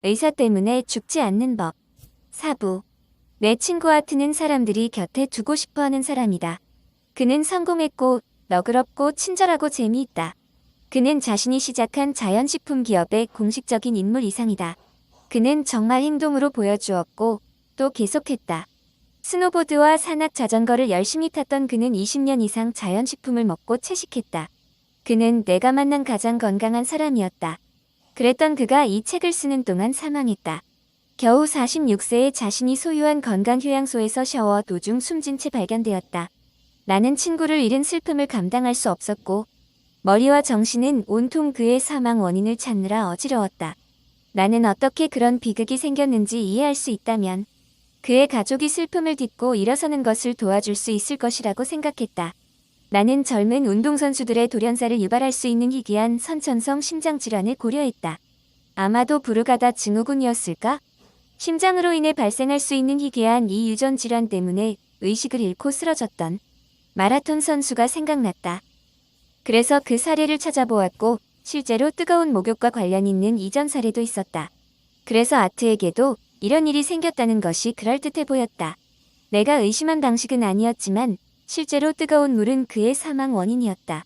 의사 때문에 죽지 않는 법. 사부. 내 친구 아트는 사람들이 곁에 두고 싶어하는 사람이다. 그는 성공했고 너그럽고 친절하고 재미있다. 그는 자신이 시작한 자연식품 기업의 공식적인 인물 이상이다. 그는 정말 행동으로 보여주었고 또 계속했다. 스노보드와 산악 자전거를 열심히 탔던 그는 20년 이상 자연식품을 먹고 채식했다. 그는 내가 만난 가장 건강한 사람이었다. 그랬던 그가 이 책을 쓰는 동안 사망했다. 겨우 46세에 자신이 소유한 건강휴양소에서 샤워 도중 숨진 채 발견되었다. 나는 친구를 잃은 슬픔을 감당할 수 없었고 머리와 정신은 온통 그의 사망 원인을 찾느라 어지러웠다. 나는 어떻게 그런 비극이 생겼는지 이해할 수 있다면 그의 가족이 슬픔을 딛고 일어서는 것을 도와줄 수 있을 것이라고 생각했다. 나는 젊은 운동선수들의 돌연사를 유발할 수 있는 희귀한 선천성 심장질환을 고려했다. 아마도 부르가다 증후군이었을까? 심장으로 인해 발생할 수 있는 희귀한 이 유전 질환 때문에 의식을 잃고 쓰러졌던 마라톤 선수가 생각났다. 그래서 그 사례를 찾아보았고 실제로 뜨거운 목욕과 관련 있는 이전 사례도 있었다. 그래서 아트에게도 이런 일이 생겼다는 것이 그럴듯해 보였다. 내가 의심한 방식은 아니었지만 실제로 뜨거운 물은 그의 사망 원인이었다.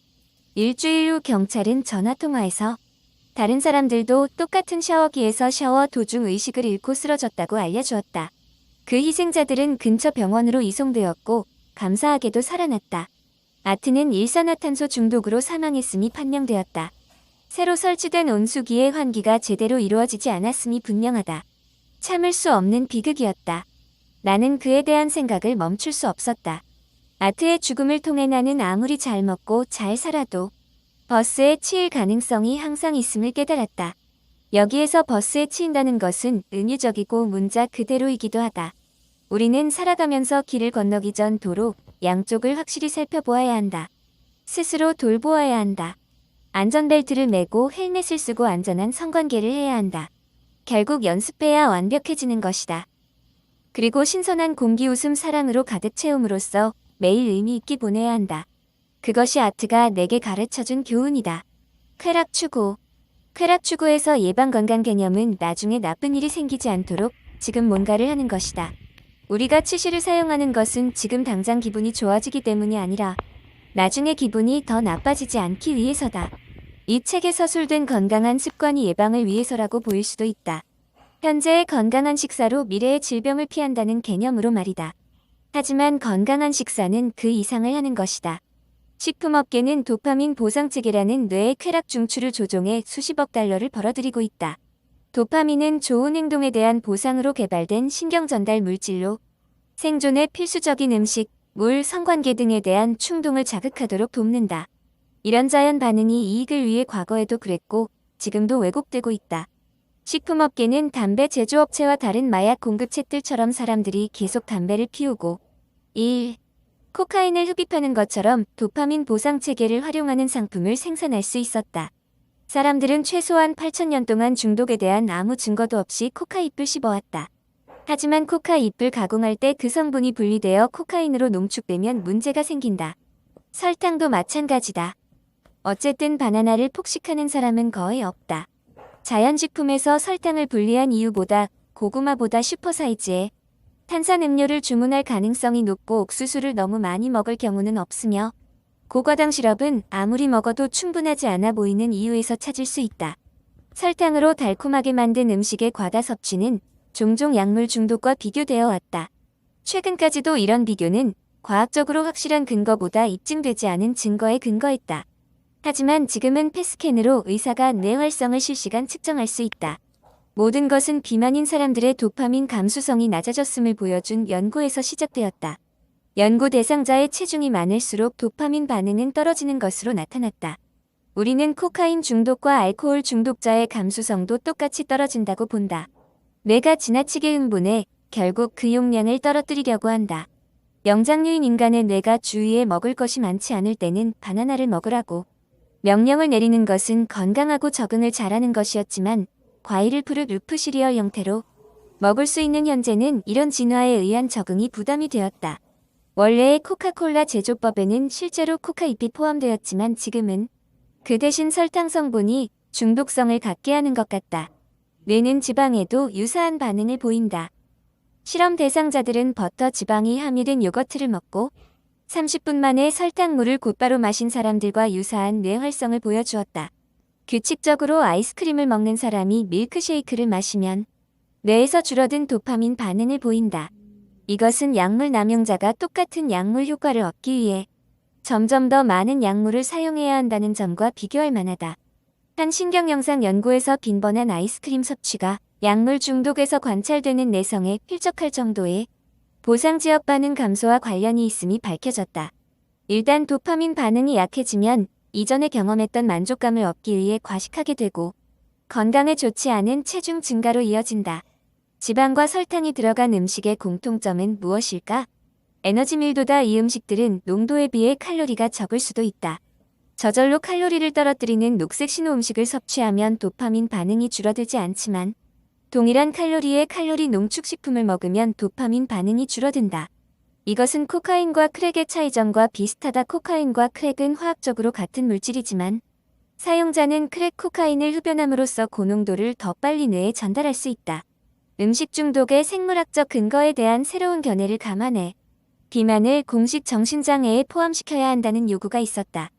일주일 후 경찰은 전화통화에서 다른 사람들도 똑같은 샤워기에서 샤워 도중 의식을 잃고 쓰러졌다고 알려주었다. 그 희생자들은 근처 병원으로 이송되었고 감사하게도 살아났다. 아트는 일산화탄소 중독으로 사망했음이 판명되었다. 새로 설치된 온수기의 환기가 제대로 이루어지지 않았음이 분명하다. 참을 수 없는 비극이었다. 나는 그에 대한 생각을 멈출 수 없었다. 아트의 죽음을 통해 나는 아무리 잘 먹고 잘 살아도 버스에 치일 가능성이 항상 있음을 깨달았다. 여기에서 버스에 치인다는 것은 은유적이고 문자 그대로이기도 하다. 우리는 살아가면서 길을 건너기 전 도로 양쪽을 확실히 살펴보아야 한다. 스스로 돌보아야 한다. 안전벨트를 매고 헬멧을 쓰고 안전한 성관계를 해야 한다. 결국 연습해야 완벽해지는 것이다. 그리고 신선한 공기 웃음 사랑으로 가득 채움으로써 매일 의미 있게 보내야 한다. 그것이 아트가 내게 가르쳐준 교훈이다. 쾌락 추구. 쾌락 추구에서 예방 건강 개념은 나중에 나쁜 일이 생기지 않도록 지금 뭔가를 하는 것이다. 우리가 치실을 사용하는 것은 지금 당장 기분이 좋아지기 때문이 아니라 나중에 기분이 더 나빠지지 않기 위해서다. 이 책에 서술된 건강한 습관이 예방을 위해서라고 보일 수도 있다. 현재의 건강한 식사로 미래의 질병을 피한다는 개념으로 말이다. 하지만 건강한 식사는 그 이상을 하는 것이다. 식품업계는 도파민 보상체계라는 뇌의 쾌락 중추를 조종해 수십억 달러를 벌어들이고 있다. 도파민은 좋은 행동에 대한 보상으로 개발된 신경전달 물질로 생존에 필수적인 음식, 물, 성관계 등에 대한 충동을 자극하도록 돕는다. 이런 자연 반응이 이익을 위해 과거에도 그랬고 지금도 왜곡되고 있다. 식품업계는 담배 제조업체와 다른 마약 공급책들처럼 사람들이 계속 담배를 피우고 코카인을 흡입하는 것처럼 도파민 보상체계를 활용하는 상품을 생산할 수 있었다. 사람들은 최소한 8,000년 동안 중독에 대한 아무 증거도 없이 코카잎을 씹어왔다. 하지만 코카잎을 가공할 때 그 성분이 분리되어 코카인으로 농축되면 문제가 생긴다. 설탕도 마찬가지다. 어쨌든 바나나를 폭식하는 사람은 거의 없다. 자연식품에서 설탕을 분리한 이유보다 고구마보다 슈퍼사이즈의 탄산음료를 주문할 가능성이 높고 옥수수를 너무 많이 먹을 경우는 없으며 고과당 시럽은 아무리 먹어도 충분하지 않아 보이는 이유에서 찾을 수 있다. 설탕으로 달콤하게 만든 음식의 과다 섭취는 종종 약물 중독과 비교되어 왔다. 최근까지도 이런 비교는 과학적으로 확실한 근거보다 입증되지 않은 증거에 근거했다. 하지만 지금은 펫스캔으로 의사가 뇌 활성을 실시간 측정할 수 있다. 모든 것은 비만인 사람들의 도파민 감수성이 낮아졌음을 보여준 연구에서 시작되었다. 연구 대상자의 체중이 많을수록 도파민 반응은 떨어지는 것으로 나타났다. 우리는 코카인 중독과 알코올 중독자의 감수성도 똑같이 떨어진다고 본다. 뇌가 지나치게 흥분해 결국 그 용량을 떨어뜨리려고 한다. 영장류인 인간의 뇌가 주위에 먹을 것이 많지 않을 때는 바나나를 먹으라고 명령을 내리는 것은 건강하고 적응을 잘하는 것이었지만 과일을 푸릇 루프 시리얼 형태로 먹을 수 있는 현재는 이런 진화에 의한 적응이 부담이 되었다. 원래의 코카콜라 제조법에는 실제로 코카잎이 포함되었지만 지금은 그 대신 설탕 성분이 중독성을 갖게 하는 것 같다. 뇌는 지방에도 유사한 반응을 보인다. 실험 대상자들은 버터 지방이 함유된 요거트를 먹고 30분 만에 설탕물을 곧바로 마신 사람들과 유사한 뇌 활성을 보여주었다. 규칙적으로 아이스크림을 먹는 사람이 밀크쉐이크를 마시면 뇌에서 줄어든 도파민 반응을 보인다. 이것은 약물 남용자가 똑같은 약물 효과를 얻기 위해 점점 더 많은 약물을 사용해야 한다는 점과 비교할 만하다. 한 신경영상 연구에서 빈번한 아이스크림 섭취가 약물 중독에서 관찰되는 내성에 필적할 정도의 보상지역 반응 감소와 관련이 있음이 밝혀졌다. 일단 도파민 반응이 약해지면 이전에 경험했던 만족감을 얻기 위해 과식하게 되고 건강에 좋지 않은 체중 증가로 이어진다. 지방과 설탕이 들어간 음식의 공통점은 무엇일까? 에너지 밀도다. 이 음식들은 농도에 비해 칼로리가 적을 수도 있다. 저절로 칼로리를 떨어뜨리는 녹색 신호 음식을 섭취하면 도파민 반응이 줄어들지 않지만 동일한 칼로리의 칼로리 농축 식품을 먹으면 도파민 반응이 줄어든다. 이것은 코카인과 크랙의 차이점과 비슷하다. 코카인과 크랙은 화학적으로 같은 물질이지만 사용자는 크랙 코카인을 흡연함으로써 고농도를 더 빨리 뇌에 전달할 수 있다. 음식 중독의 생물학적 근거에 대한 새로운 견해를 감안해 비만을 공식 정신장애에 포함시켜야 한다는 요구가 있었다.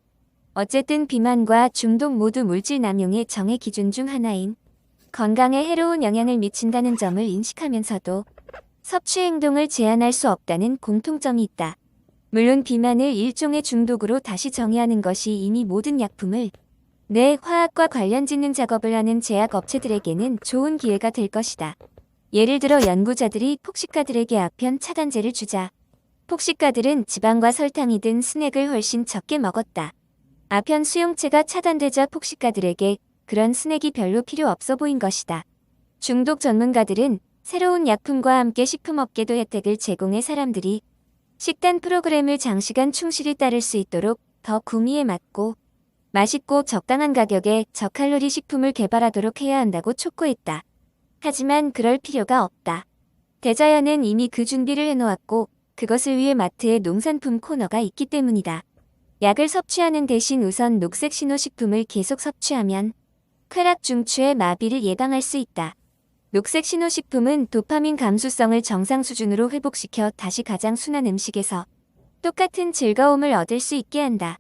어쨌든 비만과 중독 모두 물질 남용의 정해 기준 중 하나인 건강에 해로운 영향을 미친다는 점을 인식하면서도 섭취 행동을 제한할 수 없다는 공통점이 있다. 물론 비만을 일종의 중독으로 다시 정의하는 것이 이미 모든 약품을 뇌 화학과 관련 짓는 작업을 하는 제약 업체들에게는 좋은 기회가 될 것이다. 예를 들어 연구자들이 폭식가들에게 아편 차단제를 주자 폭식가들은 지방과 설탕이 든 스낵을 훨씬 적게 먹었다. 아편 수용체가 차단되자 폭식가들에게 그런 스낵이 별로 필요 없어 보인 것이다. 중독 전문가들은 새로운 약품과 함께 식품업계도 혜택을 제공해 사람들이 식단 프로그램을 장시간 충실히 따를 수 있도록 더 구미에 맞고 맛있고 적당한 가격에 저칼로리 식품을 개발하도록 해야 한다고 촉구했다. 하지만 그럴 필요가 없다. 대자연은 이미 그 준비를 해놓았고 그것을 위해 마트에 농산품 코너가 있기 때문이다. 약을 섭취하는 대신 우선 녹색 신호 식품을 계속 섭취하면 쾌락 중추의 마비를 예방할 수 있다. 녹색 신호 식품은 도파민 감수성을 정상 수준으로 회복시켜 다시 가장 순한 음식에서 똑같은 즐거움을 얻을 수 있게 한다.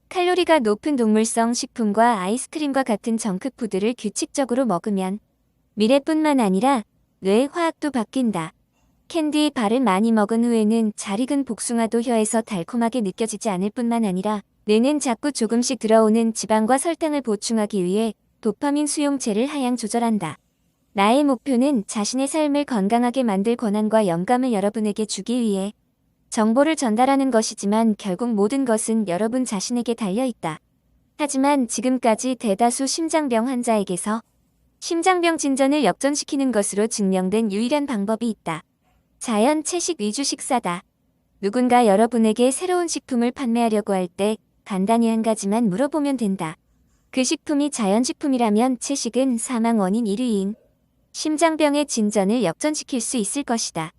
칼로리가 높은 동물성 식품과 아이스크림과 같은 정크푸드를 규칙적으로 먹으면 미래뿐만 아니라 뇌 화학도 바뀐다. 캔디 바를 많이 먹은 후에는 잘 익은 복숭아도 혀에서 달콤하게 느껴지지 않을 뿐만 아니라 뇌는 자꾸 조금씩 들어오는 지방과 설탕을 보충하기 위해 도파민 수용체를 하향 조절한다. 나의 목표는 자신의 삶을 건강하게 만들 권한과 영감을 여러분에게 주기 위해 정보를 전달하는 것이지만 결국 모든 것은 여러분 자신에게 달려있다. 하지만 지금까지 대다수 심장병 환자에게서 심장병 진전을 역전시키는 것으로 증명된 유일한 방법이 있다. 자연 채식 위주 식사다. 누군가 여러분에게 새로운 식품을 판매하려고 할 때 간단히 한 가지만 물어보면 된다. 그 식품이 자연식품이라면 채식은 사망 원인 1위인 심장병의 진전을 역전시킬 수 있을 것이다.